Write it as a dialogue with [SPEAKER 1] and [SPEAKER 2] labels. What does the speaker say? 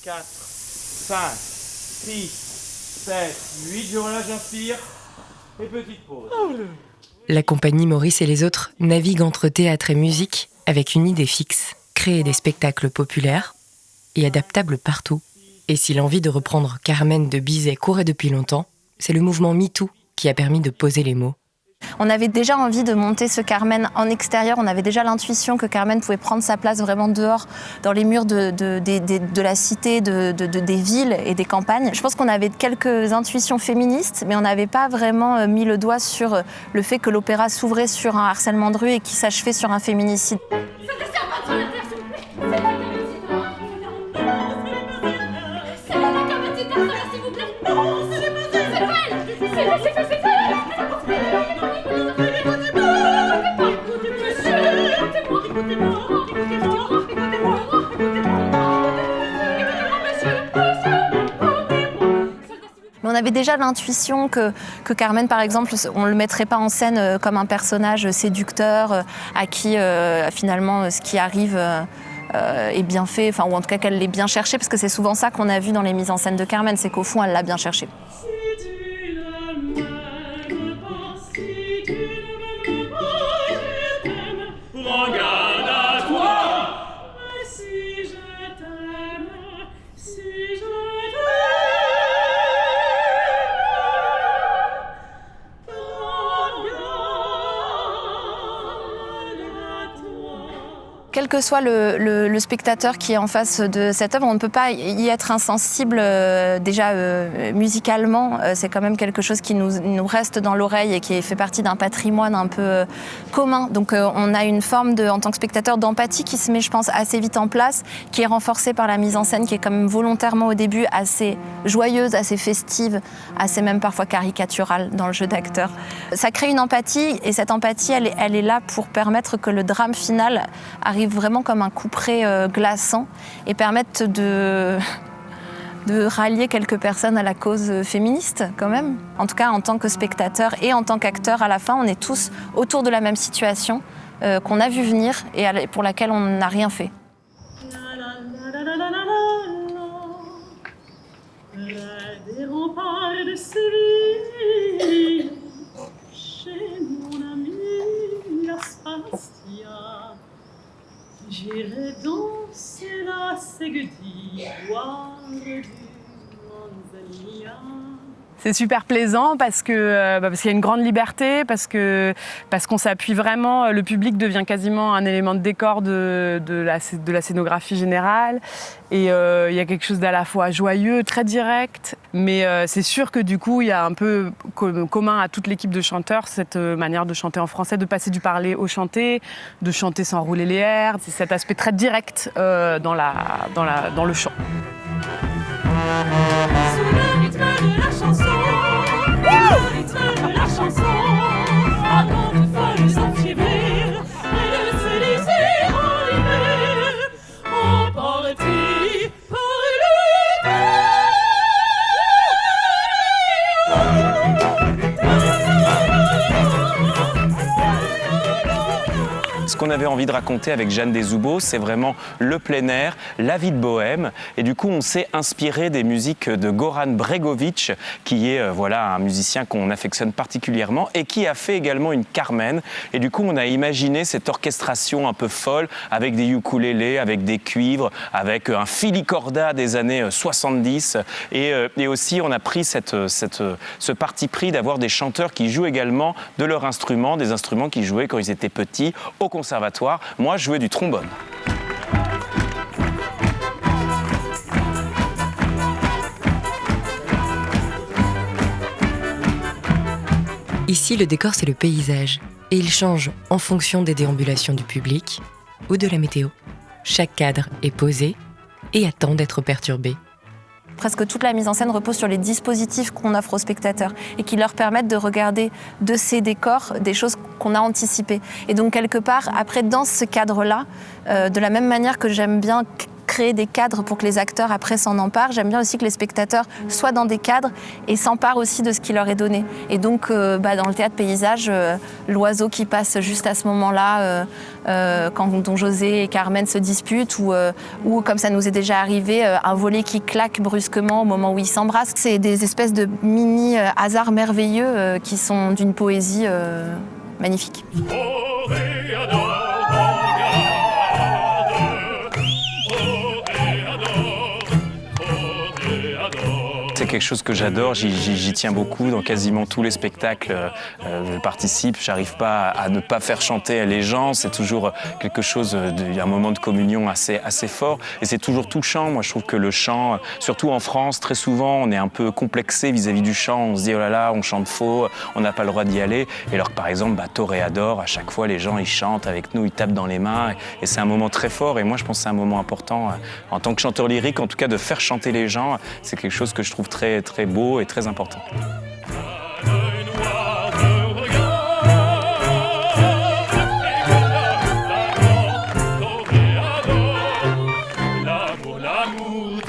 [SPEAKER 1] 4, 5, 6, 7, 8. Je relâche, j'inspire. Et petite pause.
[SPEAKER 2] La compagnie Maurice et les autres navigue entre théâtre et musique avec une idée fixe, créer des spectacles populaires et adaptables partout. Et si l'envie de reprendre Carmen de Bizet courait depuis longtemps, c'est le mouvement MeToo qui a permis de poser les mots.
[SPEAKER 3] On avait déjà envie de monter ce Carmen en extérieur, on avait déjà l'intuition que Carmen pouvait prendre sa place vraiment dehors, dans les murs de la cité, des villes et des campagnes. Je pense qu'on avait quelques intuitions féministes, mais on n'avait pas vraiment mis le doigt sur le fait que l'opéra s'ouvrait sur un harcèlement de rue et qui s'achevait sur un féminicide. On avait déjà l'intuition que Carmen, par exemple, on ne le mettrait pas en scène comme un personnage séducteur à qui, finalement, ce qui arrive est bien fait, ou en tout cas qu'elle l'ait bien cherché, parce que c'est souvent ça qu'on a vu dans les mises en scène de Carmen, c'est qu'au fond, elle l'a bien cherché. Quel que soit le spectateur qui est en face de cette œuvre, on ne peut pas y être insensible. Déjà, musicalement, c'est quand même quelque chose qui nous reste dans l'oreille et qui fait partie d'un patrimoine un peu commun. Donc on a une forme, en tant que spectateur, d'empathie qui se met, je pense, assez vite en place, qui est renforcée par la mise en scène, qui est quand même volontairement au début assez joyeuse, assez festive, assez même parfois caricaturale dans le jeu d'acteur. Ça crée une empathie, et cette empathie, elle est là pour permettre que le drame final arrive vraiment comme un couperet glaçant et permettre de rallier quelques personnes à la cause féministe quand même. En tout cas, en tant que spectateur et en tant qu'acteur, à la fin, on est tous autour de la même situation qu'on a vu venir et pour laquelle on n'a rien fait. Des remparts de Séville, chez mon ami Aspasia, j'irai danser la Ségudie-Boire du Manzanilla. C'est super plaisant parce qu'il y a une grande liberté, parce qu'on s'appuie vraiment, le public devient quasiment un élément de décor de la scénographie générale. Et il y a quelque chose d'à la fois joyeux, très direct, mais c'est sûr que du coup, il y a un peu commun à toute l'équipe de chanteurs cette manière de chanter en français, de passer du parler au chanté, de chanter sans rouler les airs. C'est cet aspect très direct dans le chant. Sous le rythme de la chanson, le rythme de la chanson, à grande folle s'enfiévrer, et le Célysée en hiver, emporté par le temps.
[SPEAKER 4] Ce qu'on avait envie de raconter avec Jeanne Desoubeaux, c'est vraiment le plein air, la vie de bohème. Et du coup, on s'est inspiré des musiques de Goran Bregović, qui est un musicien qu'on affectionne particulièrement et qui a fait également une Carmen. Et du coup, on a imaginé cette orchestration un peu folle avec des ukulélés, avec des cuivres, avec un filicorda des années 70. Et aussi, on a pris ce parti pris d'avoir des chanteurs qui jouent également de leurs instruments, des instruments qu'ils jouaient quand ils étaient petits au conservatoire. Moi, je jouais du trombone.
[SPEAKER 2] Ici, le décor, c'est le paysage. Et il change en fonction des déambulations du public ou de la météo. Chaque cadre est posé et attend d'être perturbé.
[SPEAKER 3] Presque toute la mise en scène repose sur les dispositifs qu'on offre aux spectateurs et qui leur permettent de regarder de ces décors des choses qu'on a anticipées. Et donc quelque part, après, dans ce cadre-là, de la même manière que j'aime bien créer des cadres pour que les acteurs après s'en emparent. J'aime bien aussi que les spectateurs soient dans des cadres et s'emparent aussi de ce qui leur est donné. Et donc dans le théâtre paysage, l'oiseau qui passe juste à ce moment-là, quand Don José et Carmen se disputent, ou comme ça nous est déjà arrivé, un volet qui claque brusquement au moment où ils s'embrassent. C'est des espèces de mini hasards merveilleux qui sont d'une poésie magnifique.
[SPEAKER 4] C'est quelque chose que j'adore, j'y tiens beaucoup dans quasiment tous les spectacles. Je participe, j'arrive pas à ne pas faire chanter les gens, c'est toujours quelque chose, il y a un moment de communion assez fort et c'est toujours touchant. Moi je trouve que le chant, surtout en France, très souvent on est un peu complexé vis-à-vis du chant, on se dit oh là là, on chante faux, on n'a pas le droit d'y aller. Et alors que par exemple, Toréador, à chaque fois les gens ils chantent avec nous, ils tapent dans les mains et c'est un moment très fort et moi je pense que c'est un moment important en tant que chanteur lyrique, en tout cas de faire chanter les gens, c'est quelque chose que je trouve très, très beau et très important.
[SPEAKER 5] L'amour